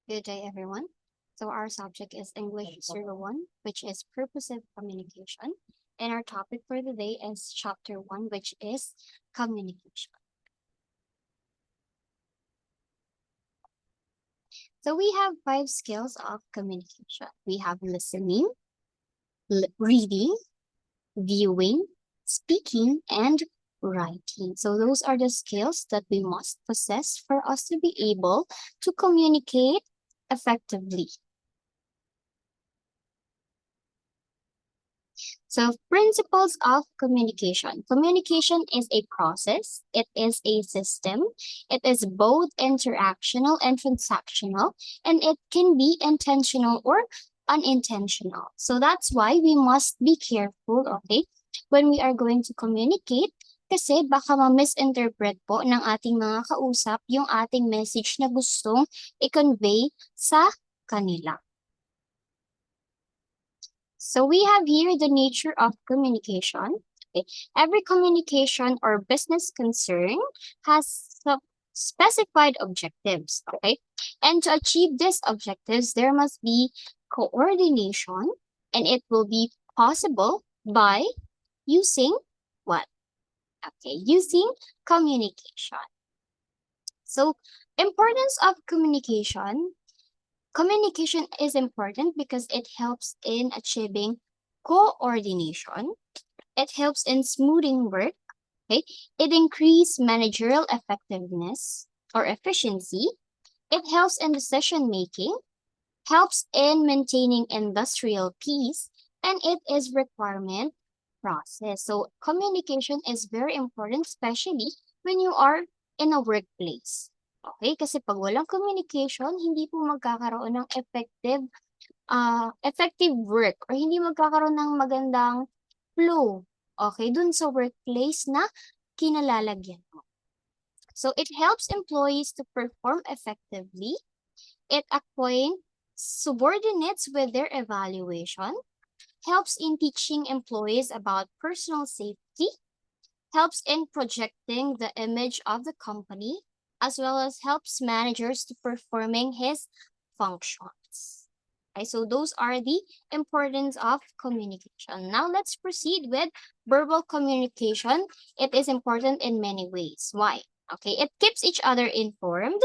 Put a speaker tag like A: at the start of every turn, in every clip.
A: Good day, everyone. So our subject is English 01, which is purposive communication. And our topic for the day is chapter 1, which is communication. So we have 5 skills of communication. We have listening, reading, viewing, speaking, and writing. So those are the skills that we must possess for us to be able to communicate effectively. So, principles of communication. Communication is a process, it is a system, it is both interactional and transactional, and it can be intentional or unintentional. So, that's why we must be careful, okay, when we are going to communicate. Kasi baka ma-misinterpret po ng ating mga kausap yung ating message na gustong i-convey sa kanila. So we have here the nature of communication. Okay. Every communication or business concern has specified objectives. Okay. And to achieve these objectives, there must be coordination, and it will be possible by using what? Okay, using communication. So, importance of communication. Communication is important because it helps in achieving coordination. It helps in smoothing work. Okay? It increases managerial effectiveness or efficiency. It helps in decision making, helps in maintaining industrial peace, and it is requirement process. So communication is very important, especially when you are in a workplace. Okay? Kasi pag walang communication, hindi po magkakaroon ng effective work or hindi magkakaroon ng magandang flow, okay, dun sa workplace na kinalalagyan mo. So it helps employees to perform effectively. It acquaints subordinates with their evaluation, helps in teaching employees about personal safety, helps in projecting the image of the company, as well as helps managers to performing his functions. Okay, so those are the importance of communication. Now let's proceed with verbal communication. It is important in many ways. Why? Okay, it keeps each other informed.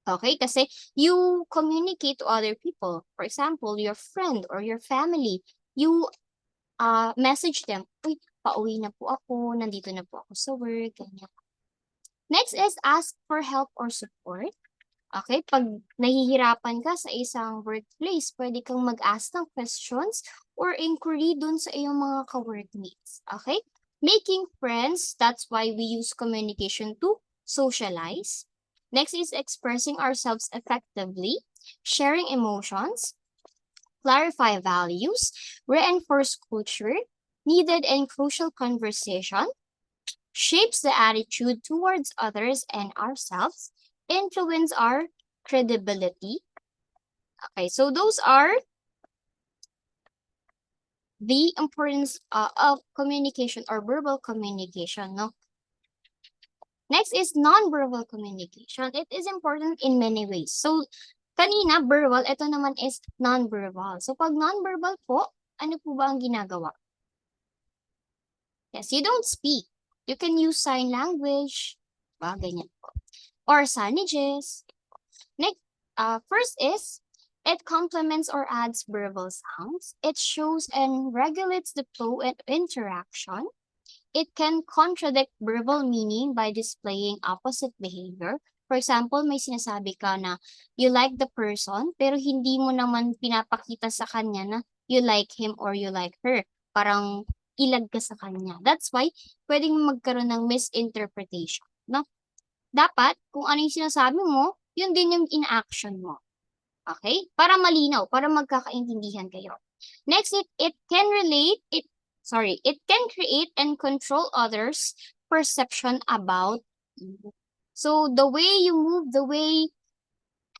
A: Okay, kasi you communicate to other people. For example, your friend or your family, you message them, uy, pauwi na po ako, nandito na po ako sa work, ganyan. Next is ask for help or support. Okay, pag nahihirapan ka sa isang workplace, pwede kang mag-ask ng questions or inquiry dun sa iyong mga ka-workmates. Okay? Making friends, that's why we use communication to socialize. Next is expressing ourselves effectively, sharing emotions, clarify values, reinforce culture, needed and crucial conversation, shapes the attitude towards others and ourselves, influence our credibility. Okay, so those are the importance of communication or verbal communication, no? Next is non-verbal communication. It is important in many ways. So, kanina, verbal, ito naman is non-verbal. So, pag non-verbal po, ano po ba ang ginagawa? Yes, you don't speak. You can use sign language, ganyan po. Or signages. Next, first is, it complements or adds verbal sounds. It shows and regulates the flow and interaction. It can contradict verbal meaning by displaying opposite behavior. For example, may sinasabi ka na you like the person, pero hindi mo naman pinapakita sa kanya na you like him or you like her. Parang ilag ka sa kanya. That's why pwedeng magkaroon ng misinterpretation. No? Dapat, kung ano yung sinasabi mo, yun din yung in-action mo. Okay? Para malinaw, para magkakaintindihan kayo. Next, it can create and control others' perception about you. So, the way you move, the way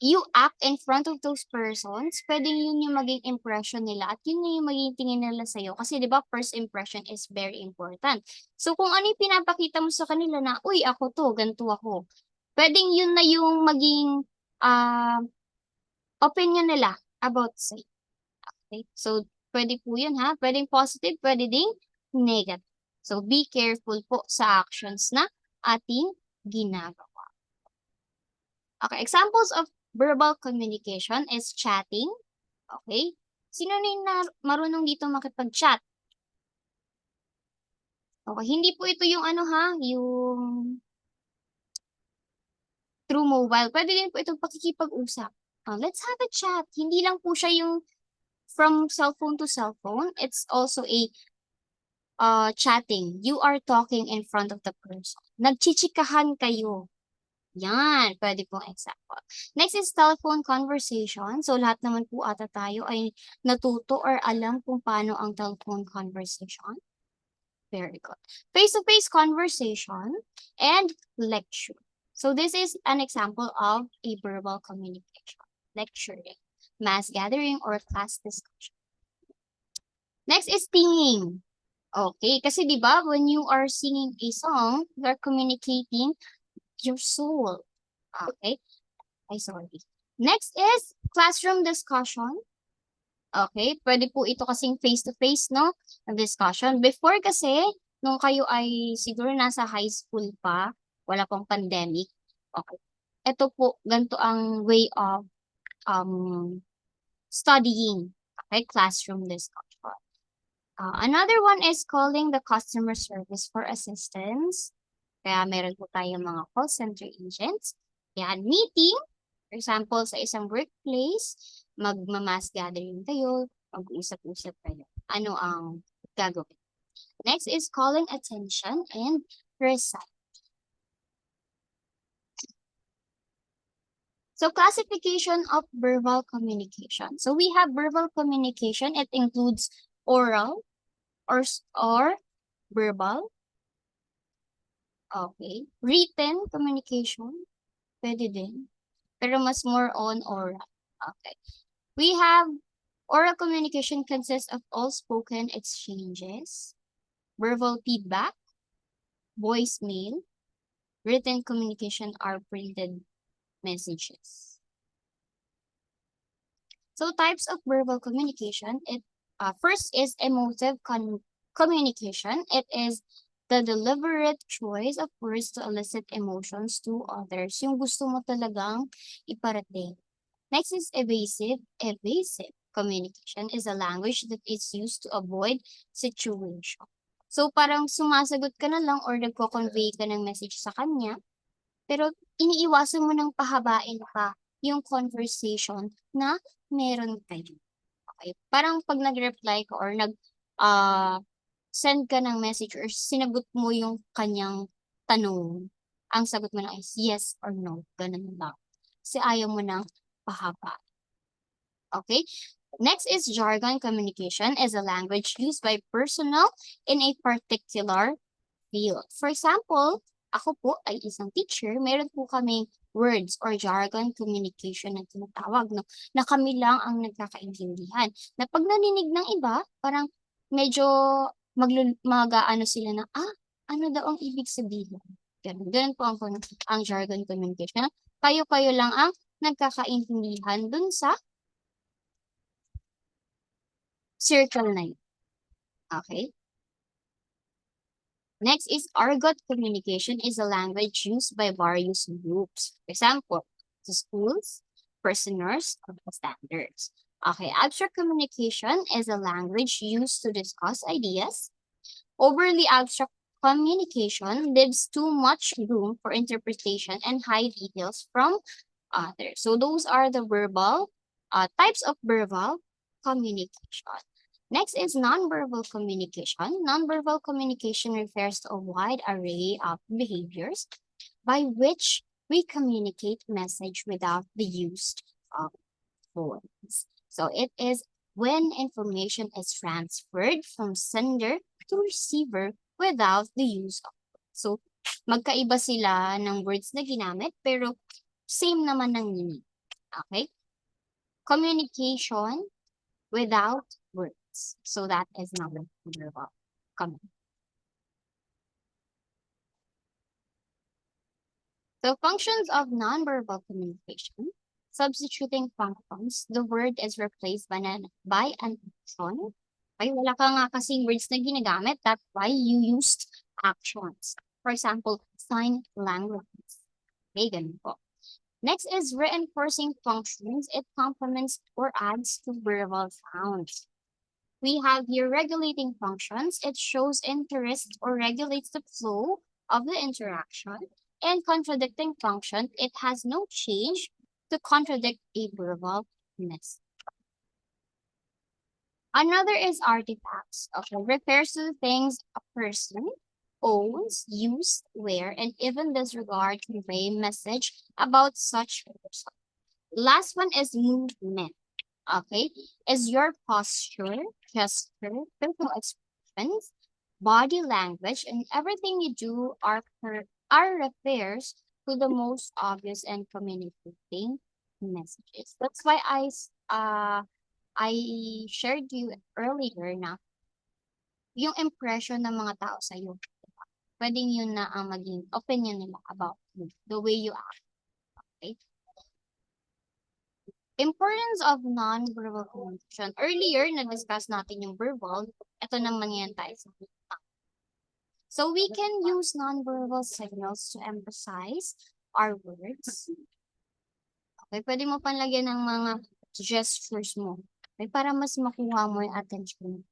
A: you act in front of those persons, pwedeng yun yung maging impression nila at yun yung maging tingin nila sa'yo. Kasi di ba first impression is very important. So, kung ano yung pinapakita mo sa kanila na, uy, ako to, ganito ako. Pwedeng yun na yung maging opinion nila about sa'yo. Okay? So, pwede po yun ha. Pwedeng positive, pwede ding negative. So, be careful po sa actions na ating ginagawa. Okay, examples of verbal communication is chatting. Okay? Sino na yung marunong dito makipag-chat? Okay, hindi po ito yung ano ha, yung through mobile. Pwede din po itong pakikipag-usap. Let's have a chat. Hindi lang po siya yung from cellphone to cellphone. It's also a chatting. You are talking in front of the person. Nagchichikahan kayo. Yan, pwede pong example. Next is telephone conversation. So, lahat naman po ata tayo ay natuto or alam kung paano ang telephone conversation. Very good. Face-to-face conversation and lecture. So, this is an example of a verbal communication. Lecturing, mass gathering, or class discussion. Next is singing. Okay, kasi di ba when you are singing a song, you are communicating your soul. Okay, sorry. Next is classroom discussion. Okay, pwede po ito kasing face-to-face, no? Discussion. Before kasi, nung kayo ay siguro nasa high school pa, wala pang pandemic. Okay. Ito po, ganito ang way of studying. Okay, classroom discussion. Another one is calling the customer service for assistance. Kaya meron po tayong mga call center agents. Yan, meeting. For example, sa isang workplace, magma-mass gathering kayo, mag-usap-usap kayo. Ano ang gagawin? Next is calling attention and recite. So, classification of verbal communication. So, we have verbal communication. It includes oral or verbal. Okay. Written communication. Pwede din. Pero mas more on oral. Okay. We have oral communication consists of all spoken exchanges, verbal feedback, voicemail, written communication are printed messages. So types of verbal communication, first is emotive communication. It is the deliberate choice of words to elicit emotions to others. Yung gusto mo talagang iparating. Next is evasive. Evasive communication is a language that is used to avoid situation. So parang sumasagot ka na lang or nagko-convey ka ng message sa kanya, pero iniiwasan mo ng pahabain pa yung conversation na meron kayo. Okay? Parang pag nag-reply ka or send ka ng message or sinagot mo yung kanyang tanong, ang sagot mo lang is yes or no. Ganun lang. Kasi ayaw mo ng pahaba. Okay? Next is jargon communication is a language used by personnel in a particular field. For example, ako po ay isang teacher, meron po kaming words or jargon communication na tinatawag, no? Na kami lang ang nagkakaintindihan. Na pag narinig ng iba, parang medyo mag-ano sila na, ano daw ang ibig sabihin? Ganun po ang jargon communication. Kayo-kayo lang ang nagkakaintindihan dun sa circle na yun. Okay? Next is argot communication is a language used by various groups. For example, the schools, prisoners, or standards. Okay, abstract communication is a language used to discuss ideas. Overly abstract communication leaves too much room for interpretation and hide details from others. So those are the verbal types of verbal communication. Next is nonverbal communication. Nonverbal communication refers to a wide array of behaviors by which we communicate message without the use of words. So it is when information is transferred from sender to receiver without the use of words. So magkaiba sila ng words na ginamit pero same naman ng meaning. Okay? Communication without words. So that is nonverbal communication. So functions of nonverbal communication. substituting functions, the word is replaced by an action. Ay, wala ka nga kasing words na ginagamit. That's why you used actions. For example, sign languages. Okay, ganun po. Next is reinforcing functions. It complements or adds to verbal sounds. We have here regulating functions. It shows interest or regulates the flow of the interaction. And contradicting function, it has no change to contradict a verbal message. Another is artifacts. Okay, refers to the things a person owns, use, wear, and even disregard convey message about such person. Last one is movement. Okay, is your posture, gesture, physical expressions, body language, and everything you do are refers to the most obvious and communicating messages. That's why I shared you earlier na yung impression ng mga tao sa'yo. Pwedeng yun na ang maging opinion nila about you, the way you act. Okay? Importance of non-verbal communication. Earlier, na-discuss natin yung verbal. Ito naman yan tayo sa written. So we can use non-verbal signals to emphasize our words. Okay, pwede mo panlagyan ng mga gestures mo. Okay, para mas makuha mo yung attention.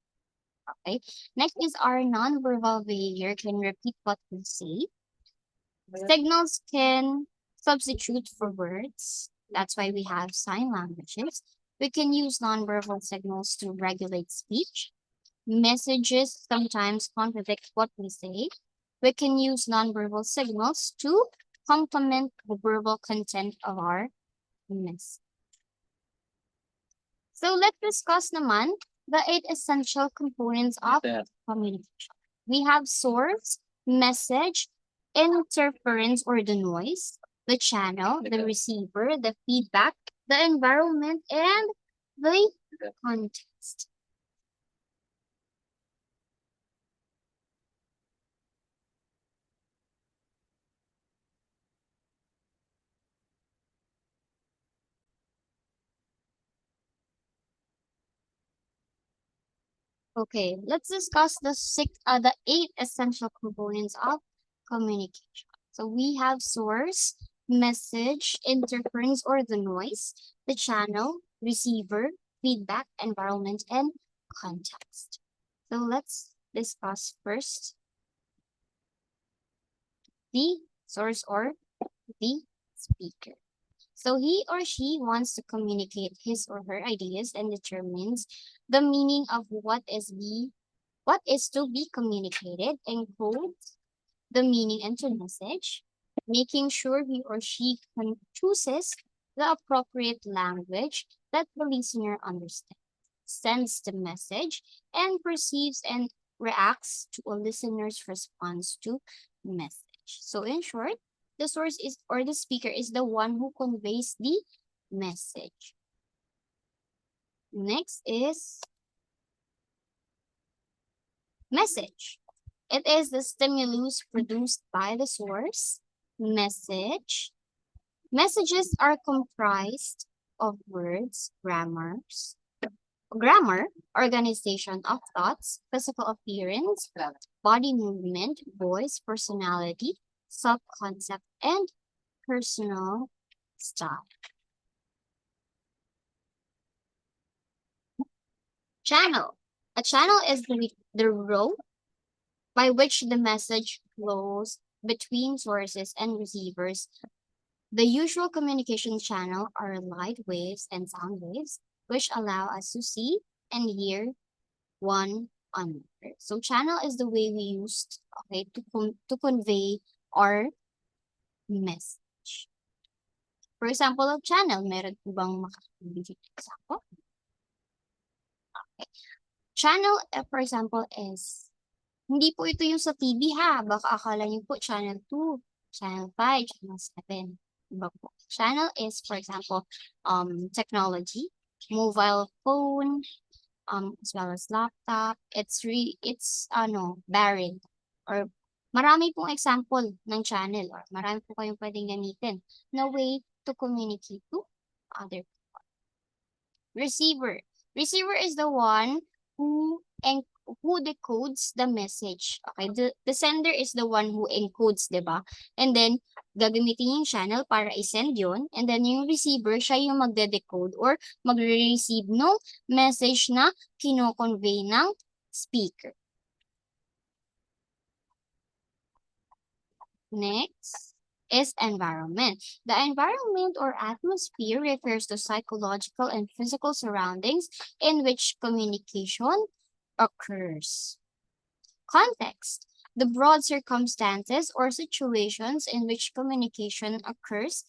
A: Okay, next is our non-verbal behavior can repeat what we say. Signals can substitute for words. That's why we have sign languages. We can use nonverbal signals to regulate speech. Messages sometimes contradict what we say. We can use nonverbal signals to complement the verbal content of our message. So let's discuss naman the 8 essential components of communication. We have source, message, interference or the noise, the channel, the receiver, the feedback, the environment, and the context. Okay, let's discuss the 8 essential components of communication. So we have source, message, interference or the noise, the channel, receiver, feedback, environment, and context. So let's discuss first the source or the speaker. So he or she wants to communicate his or her ideas and determines the meaning of what is to be communicated, encodes the meaning into message, making sure he or she chooses the appropriate language that the listener understands, sends the message, and perceives and reacts to a listener's response to message. So in short, the source is or the speaker is the one who conveys the message. Next is message. It is the stimulus produced by the source. Message. Messages are comprised of words, grammar, organization of thoughts, physical appearance, body movement, voice, personality, self-concept, and personal style. Channel. A channel is the road by which the message flows between sources and receivers. The usual communication channel are light waves and sound waves, which allow us to see and hear one another. So channel is the way we use to convey our message. For example, of channel, meron po bang makakabigay example? Okay. Channel, for example, is hindi po ito yung sa TV ha. Baka akala niyo po channel 2, channel 5, channel 7. Iba po. Channel is, for example, technology, mobile phone, as well as laptop. It's varied or marami pong example ng channel or marami po kayong pwedeng gamitin na way to communicate to other. Receiver. Receiver is the one who decodes the message. Okay, the sender is the one who encodes, 'di ba? And then gagamitin yung channel para i-send yun. And then yung receiver, siya yung magde-decode or magre-receive ng message na kino-convey ng speaker. Next is environment. The environment or atmosphere refers to psychological and physical surroundings in which communication occurs. Context. The broad circumstances or situations in which communication occurs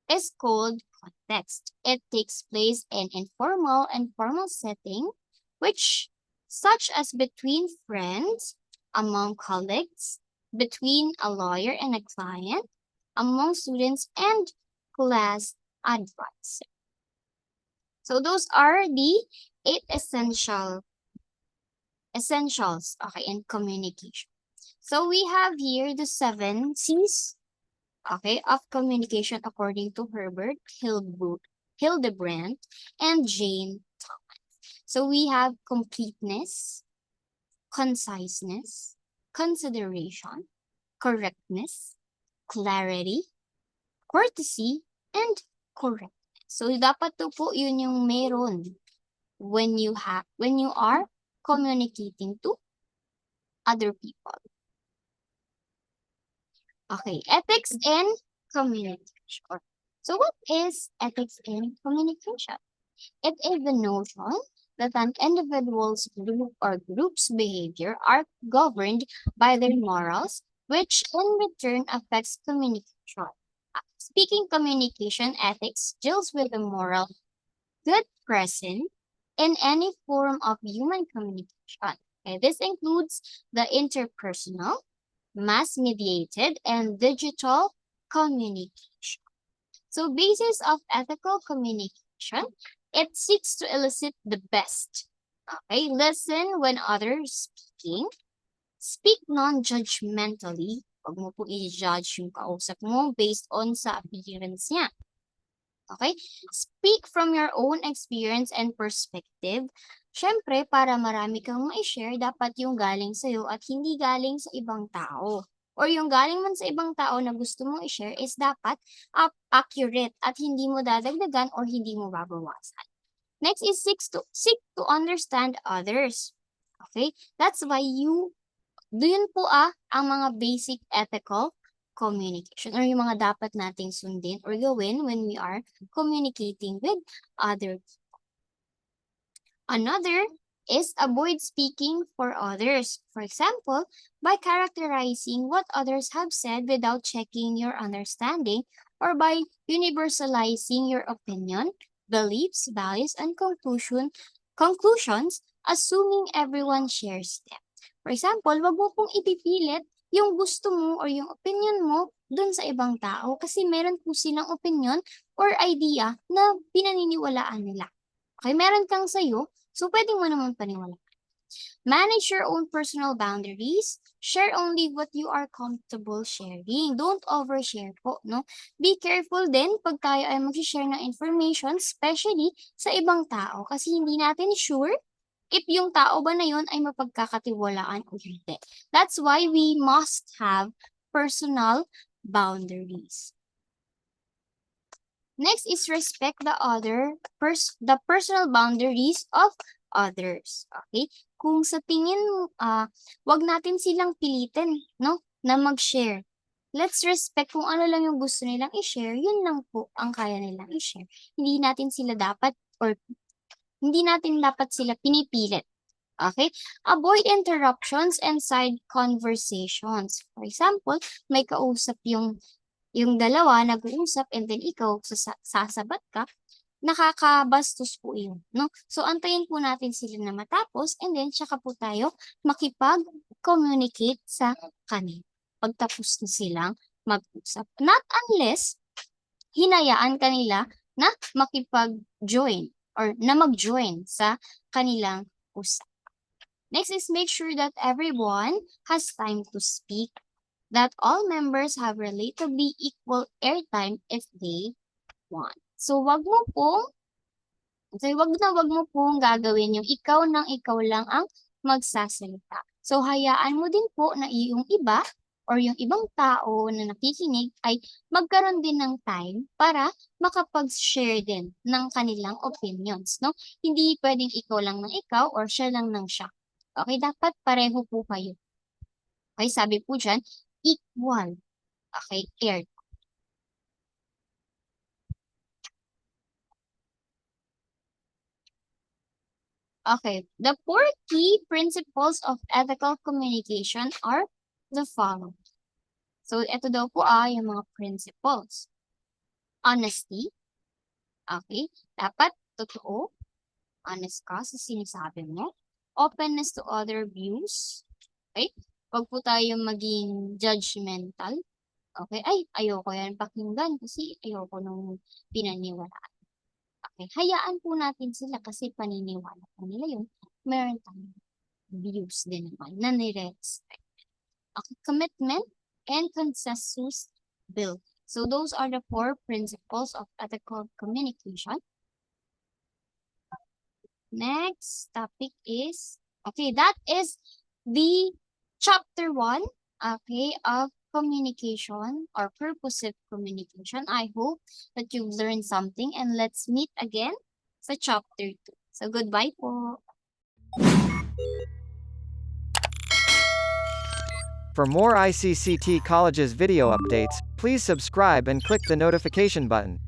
A: is called context. It takes place in informal and formal setting, which such as between friends, among colleagues, between a lawyer and a client, among students and class advisor. So those are the 8 essentials, okay, in communication. So we have here the 7 C's, okay, of communication according to Herbert Hildebrandt and Jane Thomas. So we have completeness, conciseness, consideration, correctness, clarity, courtesy, and correctness. So dapat to po yun yung meron when you are communicating to other people. Okay, ethics in communication. So what is ethics in communication? It is the notion that an individual's group or group's behavior are governed by their morals, which in return affects communication. Speaking communication ethics deals with the moral good present in any form of human communication. Okay, this includes the interpersonal, mass-mediated, and digital communication. So basis of ethical communication, it seeks to elicit the best. Okay, listen when others speaking, speak non-judgmentally. Huwag mo po i-judge yung kausap mo based on sa appearance niya. Okay? Speak from your own experience and perspective. Siyempre, para marami kang ma-share, dapat yung galing sa'yo at hindi galing sa ibang tao. Or yung galing man sa ibang tao na gusto mong i-share is dapat accurate at hindi mo dadagdagan or hindi mo babawasan. Next is seek to understand others. Okay? That's why yun po ang mga basic ethical communication or yung mga dapat nating sundin or gawin when we are communicating with other people. Another is avoid speaking for others. For example, by characterizing what others have said without checking your understanding or by universalizing your opinion, beliefs, values, and conclusions, assuming everyone shares them. For example, wag mo pong ipipilit yung gusto mo or yung opinion mo dun sa ibang tao kasi meron po silang opinion or idea na pinaniniwalaan nila. Okay, meron kang sayo, so pwede mo naman paniwalaan. Manage your own personal boundaries. Share only what you are comfortable sharing. Don't overshare po, no? Be careful din pag tayo ay mag-share ng information, especially sa ibang tao kasi hindi natin sure if yung tao ba na yun ay mapagkakatiwalaan o hindi. That's why we must have personal boundaries. Next is respect the personal boundaries of others. Okay? Kung sa tingin mo, wag natin silang pilitin, no, na mag-share. Let's respect kung ano lang yung gusto nilang i-share, yun lang po ang kaya nilang i-share. Hindi natin sila pinipilit. Okay? Avoid interruptions and side conversations. For example, may kausap yung dalawa nag-uusap and then ikaw sasabat ka, nakakabastos po yun, no? So, antayin po natin sila na matapos and then tsaka po tayo makipag-communicate sa kanila pagtapos na silang mag-usap. Not unless hinayaan kanila na makipag-join or na mag-join sa kanilang usap. Next is make sure that everyone has time to speak, that all members have relatively equal airtime if they want. So, wag mo pong gagawin yung ikaw lang ang magsasalita. So, hayaan mo din po na yung iba or yung ibang tao na nakikinig ay magkaroon din ng time para makapag-share din ng kanilang opinions, no? Hindi pwedeng ikaw lang ng ikaw or siya lang ng siya. Okay, dapat pareho po kayo. Okay, sabi po dyan, equal. Okay, air. Okay, the four key principles of ethical communication are the following. So, ito daw po yung mga principles. Honesty. Okay, dapat totoo. Honest ka sa sinasabi mo. Openness to other views. Okay, huwag po tayo maging judgmental. Okay, ay, ayoko yan pakinggan kasi ayoko nung pinaniwalaan. Okay, hayaan po natin sila kasi paniniwala po nila yun. Meron tayong views din naman na nire-respect. Okay, commitment and consensus build. So those are the four principles of ethical communication. Next topic is, okay, that is the chapter 1, okay, of communication or purposive communication. I hope that you've learned something and let's meet again sa chapter 2. So goodbye po.
B: For more ICCT College's video updates, please subscribe and click the notification button.